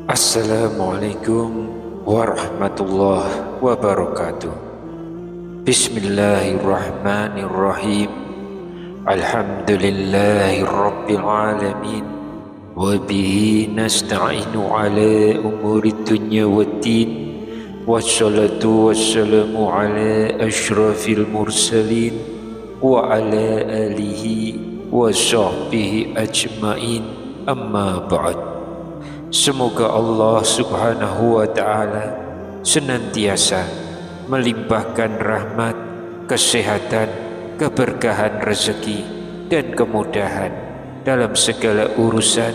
Assalamualaikum warahmatullahi wabarakatuh. Bismillahirrahmanirrahim. Alhamdulillahi rabbil alamin. Wabihi nasta'inu ala umuri dunya waddin. Wassalatu wassalamu ala ashrafil mursalin wa ala alihi wa sahbihi ajmain. Amma ba'd. Semoga Allah subhanahu wa ta'ala senantiasa melimpahkan rahmat, kesehatan, keberkahan rezeki dan kemudahan dalam segala urusan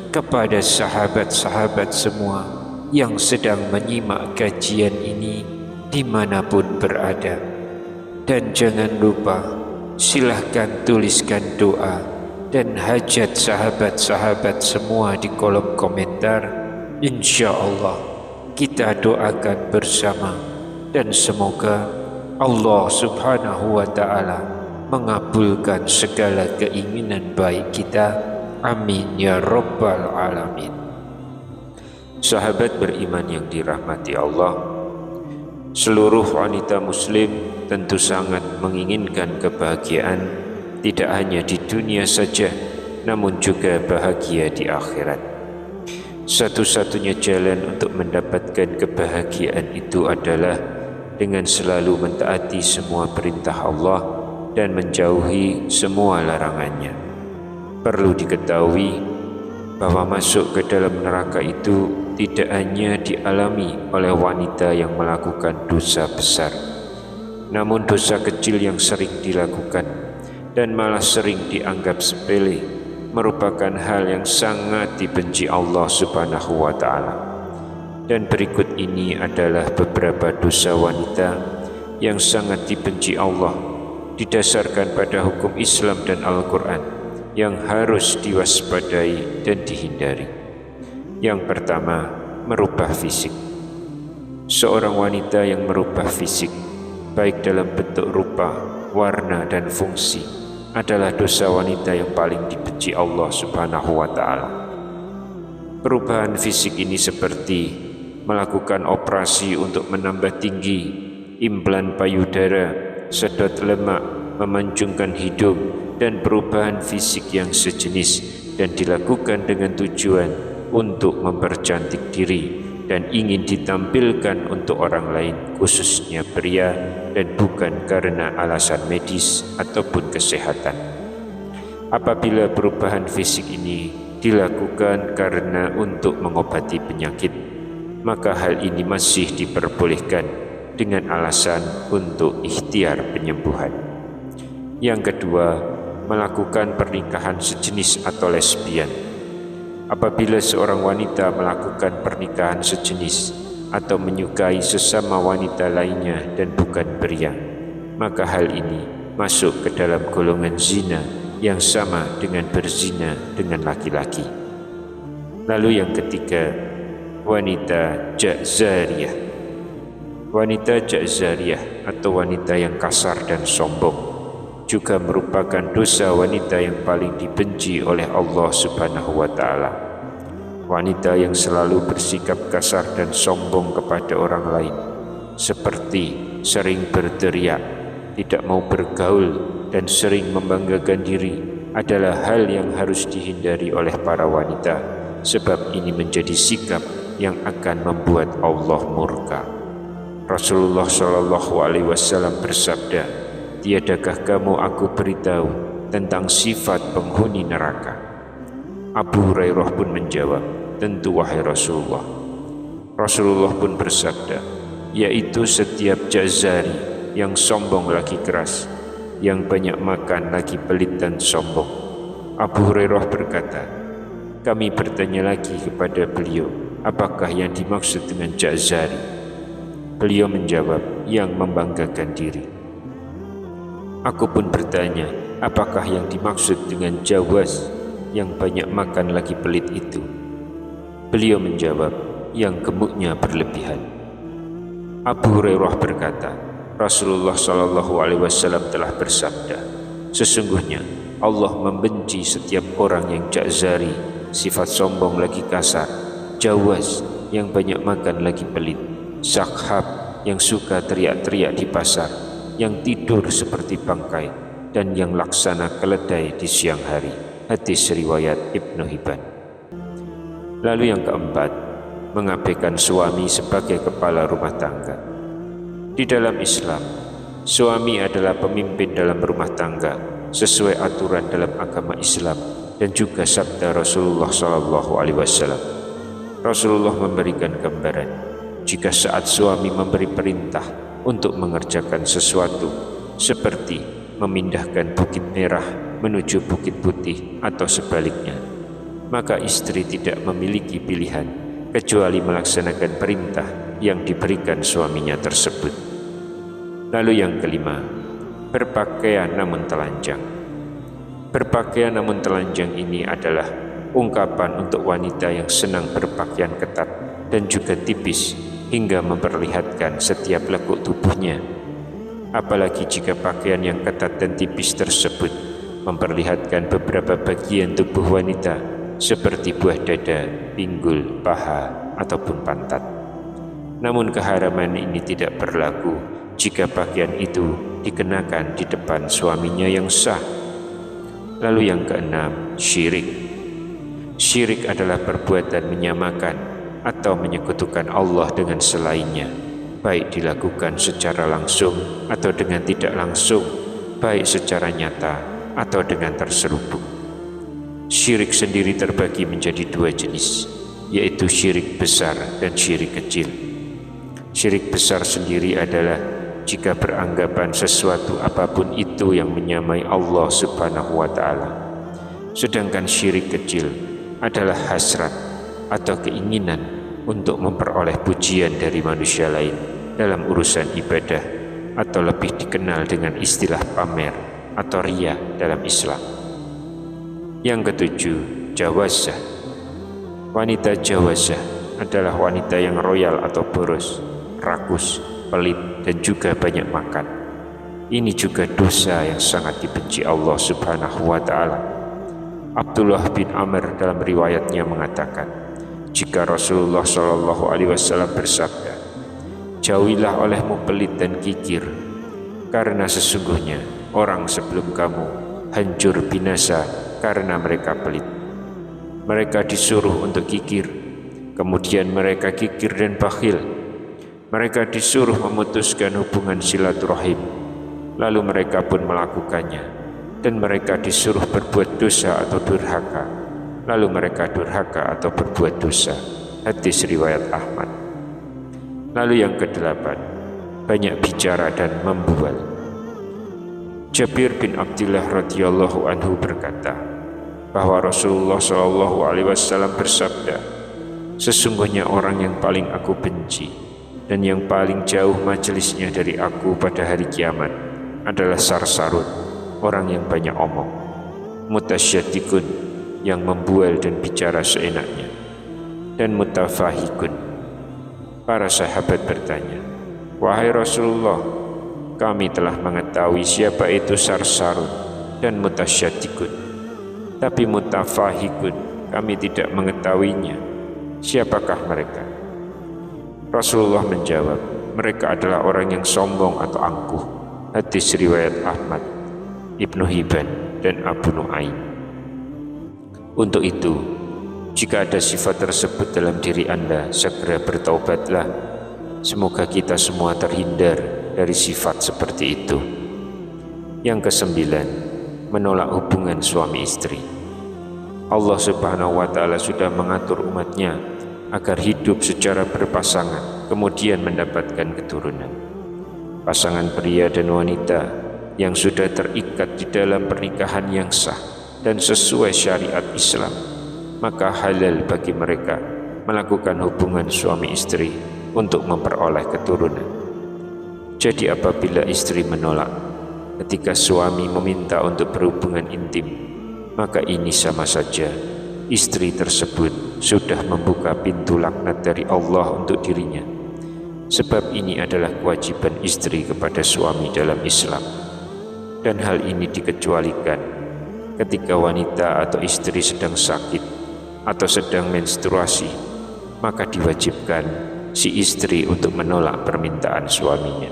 kepada sahabat-sahabat semua yang sedang menyimak kajian ini dimanapun berada. Dan jangan lupa silahkan tuliskan doa dan hajat sahabat-sahabat semua di kolom komentar. Insya Allah kita doakan bersama dan semoga Allah subhanahu wa ta'ala mengabulkan segala keinginan baik kita. Amin ya rabbal alamin. Sahabat beriman yang dirahmati Allah, seluruh wanita muslim tentu sangat menginginkan kebahagiaan tidak hanya di dunia saja, namun juga bahagia di akhirat. Satu-satunya jalan untuk mendapatkan kebahagiaan itu adalah dengan selalu mentaati semua perintah Allah dan menjauhi semua larangannya. Perlu diketahui bahwa masuk ke dalam neraka itu tidak hanya dialami oleh wanita yang melakukan dosa besar, namun dosa kecil yang sering dilakukan dan malah sering dianggap sepele merupakan hal yang sangat dibenci Allah subhanahu wa ta'ala. Dan berikut ini adalah beberapa dosa wanita yang sangat dibenci Allah didasarkan pada hukum Islam dan Al-Quran yang harus diwaspadai dan dihindari. Yang pertama, merubah fisik. Seorang wanita yang merubah fisik baik dalam bentuk rupa, warna dan fungsi adalah dosa wanita yang paling dibenci Allah subhanahu wa ta'ala. Perubahan fisik ini seperti melakukan operasi untuk menambah tinggi, implan payudara, sedot lemak, memancungkan hidung, dan perubahan fisik yang sejenis dan dilakukan dengan tujuan untuk mempercantik diri dan ingin ditampilkan untuk orang lain, khususnya pria, dan bukan karena alasan medis ataupun kesehatan. Apabila perubahan fisik ini dilakukan karena untuk mengobati penyakit, maka hal ini masih diperbolehkan dengan alasan untuk ikhtiar penyembuhan. Yang kedua, melakukan pernikahan sejenis atau lesbian. Apabila seorang wanita melakukan pernikahan sejenis atau menyukai sesama wanita lainnya dan bukan pria, maka hal ini masuk ke dalam golongan zina yang sama dengan berzina dengan laki-laki. Lalu yang ketiga, wanita ja'zariyah. Wanita ja'zariyah atau wanita yang kasar dan sombong juga merupakan dosa wanita yang paling dibenci oleh Allah subhanahu wa ta'ala. Wanita yang selalu bersikap kasar dan sombong kepada orang lain, seperti sering berteriak, tidak mau bergaul, dan sering membanggakan diri, adalah hal yang harus dihindari oleh para wanita, sebab ini menjadi sikap yang akan membuat Allah murka. Rasulullah SAW bersabda, "Tiadakah kamu aku beritahu tentang sifat penghuni neraka?" Abu Hurairah pun menjawab, "Tentu wahai Rasulullah." Rasulullah pun bersabda, "Yaitu setiap jazari yang sombong lagi keras, yang banyak makan lagi pelit dan sombong." Abu Hurairah berkata, kami bertanya lagi kepada beliau, apakah yang dimaksud dengan jazari? Beliau menjawab, yang membanggakan diri. Aku pun bertanya, apakah yang dimaksud dengan jawaz, yang banyak makan lagi pelit itu? Beliau menjawab, yang gemuknya berlebihan. Abu Hurairah berkata, Rasulullah SAW telah bersabda, sesungguhnya Allah membenci setiap orang yang jazari sifat sombong lagi kasar, Jawas yang banyak makan lagi pelit, Sakhab yang suka teriak-teriak di pasar, yang tidur seperti bangkai, dan yang laksana keledai di siang hari. Hadis riwayat Ibnu Hibban. Lalu yang keempat, mengabaikan suami sebagai kepala rumah tangga. Di dalam Islam, suami adalah pemimpin dalam rumah tangga sesuai aturan dalam agama Islam dan juga sabda Rasulullah SAW. Rasulullah memberikan gambaran, jika saat suami memberi perintah untuk mengerjakan sesuatu seperti memindahkan bukit merah menuju bukit putih atau sebaliknya, maka istri tidak memiliki pilihan kecuali melaksanakan perintah yang diberikan suaminya tersebut. Lalu yang kelima, berpakaian namun telanjang. Berpakaian namun telanjang ini adalah ungkapan untuk wanita yang senang berpakaian ketat dan juga tipis hingga memperlihatkan setiap lekuk tubuhnya. Apalagi jika pakaian yang ketat dan tipis tersebut memperlihatkan beberapa bagian tubuh wanita seperti buah dada, pinggul, paha, ataupun pantat. Namun keharaman ini tidak berlaku jika pakaian itu dikenakan di depan suaminya yang sah. Lalu yang keenam, syirik. Syirik adalah perbuatan menyamakan atau menyekutukan Allah dengan selainnya, baik dilakukan secara langsung atau dengan tidak langsung, baik secara nyata atau dengan terselubung. Syirik sendiri terbagi menjadi dua jenis, yaitu syirik besar dan syirik kecil. Syirik besar sendiri adalah jika beranggapan sesuatu apapun itu yang menyamai Allah Subhanahu wa Ta'ala. Sedangkan syirik kecil adalah hasrat atau keinginan untuk memperoleh pujian dari manusia lain dalam urusan ibadah, atau lebih dikenal dengan istilah pamer atau riya dalam Islam. Yang ketujuh, jawazah. Wanita jawazah adalah wanita yang royal atau boros, rakus, pelit, dan juga banyak makan. Ini juga dosa yang sangat dibenci Allah Subhanahu wa Ta'ala. Abdullah bin Amr dalam riwayatnya mengatakan, jika Rasulullah SAW bersabda, jauhilah olehmu pelit dan kikir, karena sesungguhnya orang sebelum kamu hancur binasa karena mereka pelit. Mereka disuruh untuk kikir, kemudian mereka kikir dan bakhil. Mereka disuruh memutuskan hubungan silaturahim, lalu mereka pun melakukannya. Dan mereka disuruh berbuat dosa atau durhaka, lalu mereka durhaka atau berbuat dosa. Hadis riwayat Ahmad. Lalu yang kedelapan, banyak bicara dan membual. Jabir bin Abdullah radhiyallahu anhu berkata bahwa Rasulullah SAW bersabda, sesungguhnya orang yang paling aku benci dan yang paling jauh majelisnya dari aku pada hari kiamat adalah sarsarun, orang yang banyak omong, mutasyaddiqun, yang membual dan bicara seenaknya, dan mutafahikun. Para sahabat bertanya, wahai Rasulullah, kami telah mengetahui siapa itu sarsarun dan mutasyaddiqun, tapi mutafahikun kami tidak mengetahuinya. Siapakah mereka? Rasulullah menjawab, mereka adalah orang yang sombong atau angkuh. Hadis riwayat Ahmad, Ibnu Hibban, dan Abu Nuaim. Untuk itu, jika ada sifat tersebut dalam diri Anda, segera bertaubatlah. Semoga kita semua terhindar dari sifat seperti itu. Yang kesembilan, menolak hubungan suami istri. Allah Subhanahu wa Ta'ala sudah mengatur umatnya agar hidup secara berpasangan, kemudian mendapatkan keturunan. Pasangan pria dan wanita yang sudah terikat di dalam pernikahan yang sah dan sesuai syariat Islam, maka halal bagi mereka melakukan hubungan suami istri untuk memperoleh keturunan. Jadi apabila istri menolak ketika suami meminta untuk berhubungan intim, maka ini sama saja istri tersebut sudah membuka pintu laknat dari Allah untuk dirinya. Sebab ini adalah kewajiban istri kepada suami dalam Islam. Dan hal ini dikecualikan ketika wanita atau istri sedang sakit atau sedang menstruasi, maka diwajibkan si istri untuk menolak permintaan suaminya.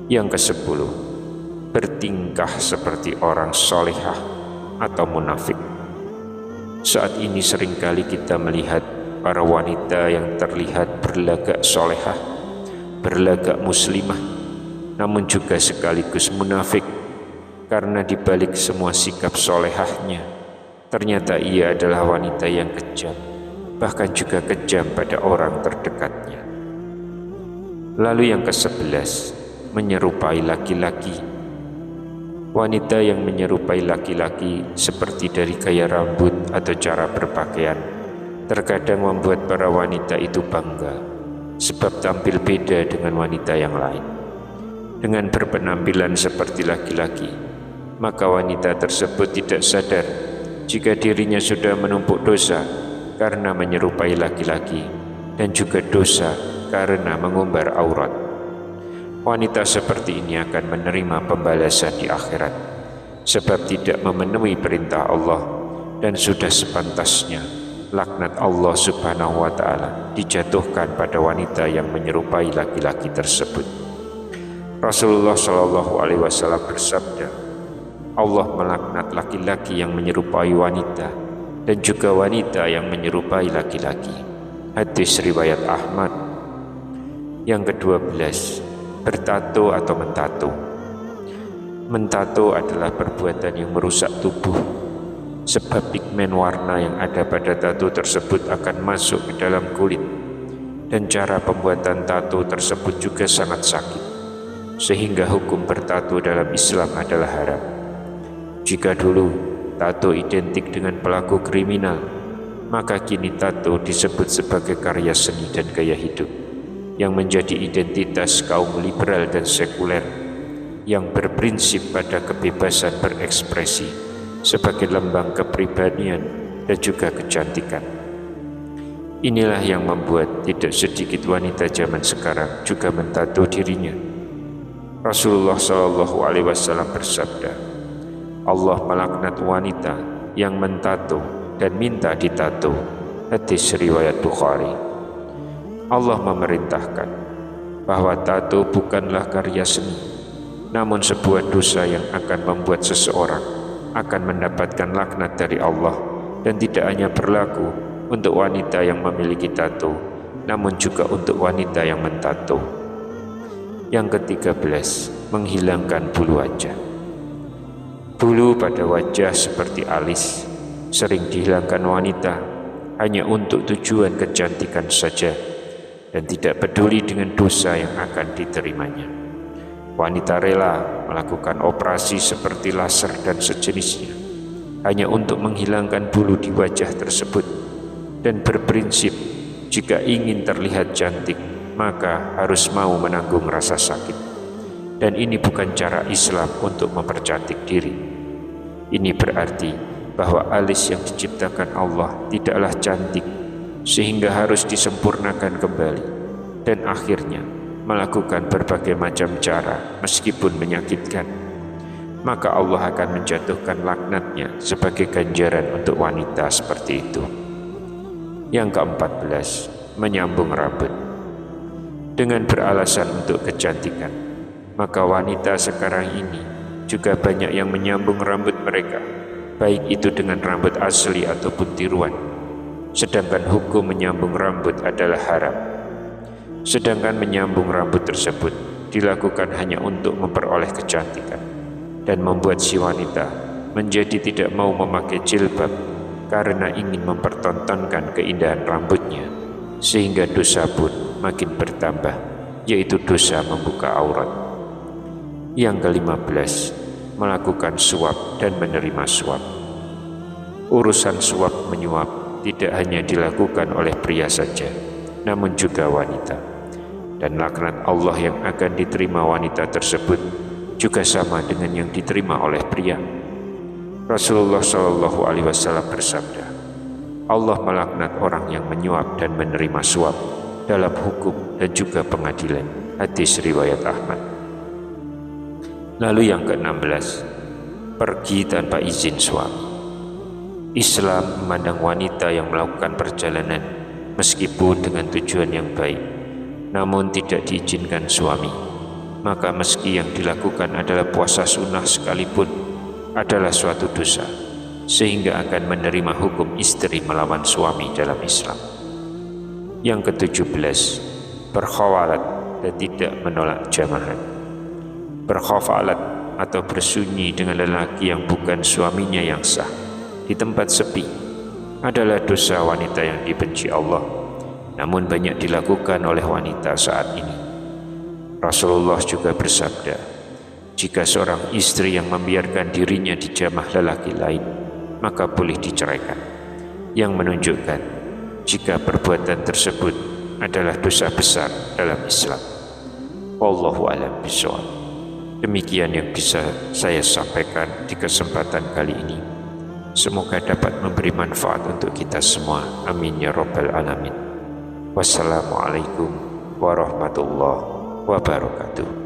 Yang ke-10, bertingkah seperti orang solehah atau munafik. Saat ini seringkali kita melihat para wanita yang terlihat berlagak solehah, berlagak muslimah, namun juga sekaligus munafik, karena dibalik semua sikap solehahnya, ternyata ia adalah wanita yang kejam, bahkan juga kejam pada orang terdekatnya. Lalu yang ke-11, menyerupai laki-laki. Wanita yang menyerupai laki-laki seperti dari gaya rambut atau cara berpakaian terkadang membuat para wanita itu bangga, sebab tampil beda dengan wanita yang lain. Dengan berpenampilan seperti laki-laki, maka wanita tersebut tidak sadar jika dirinya sudah menumpuk dosa karena menyerupai laki-laki, dan juga dosa karena mengumbar aurat. Wanita seperti ini akan menerima pembalasan di akhirat, sebab tidak memenuhi perintah Allah, dan sudah sepantasnya laknat Allah Subhanahu wa Ta'ala dijatuhkan pada wanita yang menyerupai laki-laki tersebut. Rasulullah Shallallahu Alaihi Wasallam bersabda, Allah melaknat laki-laki yang menyerupai wanita dan juga wanita yang menyerupai laki-laki. Hadis riwayat Ahmad. Yang ke-12, bertato atau mentato. Mentato adalah perbuatan yang merusak tubuh, sebab pigmen warna yang ada pada tato tersebut akan masuk ke dalam kulit, dan cara pembuatan tato tersebut juga sangat sakit, sehingga hukum bertato dalam Islam adalah haram. Jika dulu tato identik dengan pelaku kriminal, maka kini tato disebut sebagai karya seni dan gaya hidup yang menjadi identitas kaum liberal dan sekuler yang berprinsip pada kebebasan berekspresi sebagai lambang kepribadian dan juga kecantikan. Inilah yang membuat tidak sedikit wanita zaman sekarang juga mentato dirinya. Rasulullah Shallallahu Alaihi Wasallam bersabda, Allah melaknat wanita yang mentato dan minta ditato. Hadis riwayat Bukhari. Allah memerintahkan bahwa tato bukanlah karya seni, namun sebuah dosa yang akan membuat seseorang akan mendapatkan laknat dari Allah, dan tidak hanya berlaku untuk wanita yang memiliki tato, namun juga untuk wanita yang mentato. Yang ke-13, menghilangkan bulu wajah. Bulu pada wajah seperti alis sering dihilangkan wanita hanya untuk tujuan kecantikan saja, dan tidak peduli dengan dosa yang akan diterimanya. Wanita rela melakukan operasi seperti laser dan sejenisnya hanya untuk menghilangkan bulu di wajah tersebut, dan berprinsip jika ingin terlihat cantik maka harus mau menanggung rasa sakit. Dan ini bukan cara Islam untuk mempercantik diri. Ini berarti bahwa alis yang diciptakan Allah tidaklah cantik, sehingga harus disempurnakan kembali, dan akhirnya melakukan berbagai macam cara meskipun menyakitkan. Maka Allah akan menjatuhkan laknatnya sebagai ganjaran untuk wanita seperti itu. Yang ke-14, menyambung rambut. Dengan beralasan untuk kecantikan, maka wanita sekarang ini juga banyak yang menyambung rambut mereka, baik itu dengan rambut asli ataupun tiruan. Sedangkan hukum menyambung rambut adalah haram. Sedangkan menyambung rambut tersebut dilakukan hanya untuk memperoleh kecantikan dan membuat si wanita menjadi tidak mau memakai jilbab karena ingin mempertontonkan keindahan rambutnya, sehingga dosa pun makin bertambah, yaitu dosa membuka aurat. Yang ke-15, melakukan suap dan menerima suap. Urusan suap menyuap tidak hanya dilakukan oleh pria saja, namun juga wanita. Dan laknat Allah yang akan diterima wanita tersebut juga sama dengan yang diterima oleh pria. Rasulullah Shallallahu Alaihi Wasallam bersabda, Allah melaknat orang yang menyuap dan menerima suap dalam hukum dan juga pengadilan. Hadis riwayat Ahmad. Lalu yang ke-16, pergi tanpa izin suami. Islam memandang wanita yang melakukan perjalanan meskipun dengan tujuan yang baik, namun tidak diizinkan suami, maka meski yang dilakukan adalah puasa sunnah sekalipun adalah suatu dosa, sehingga akan menerima hukum istri melawan suami dalam Islam. Yang ke-17, berkhawalat dan tidak menolak jamaah. Berkhawalat atau bersunyi dengan lelaki yang bukan suaminya yang sah di tempat sepi adalah dosa wanita yang dibenci Allah, namun banyak dilakukan oleh wanita saat ini. Rasulullah juga bersabda, jika seorang istri yang membiarkan dirinya dijamah lelaki lain, maka boleh diceraikan, yang menunjukkan jika perbuatan tersebut adalah dosa besar dalam Islam. Wallahu a'lam bishawab. Demikian yang bisa saya sampaikan di kesempatan kali ini. Semoga dapat memberi manfaat untuk kita semua. Amin ya rabbal alamin. Wassalamualaikum warahmatullahi wabarakatuh.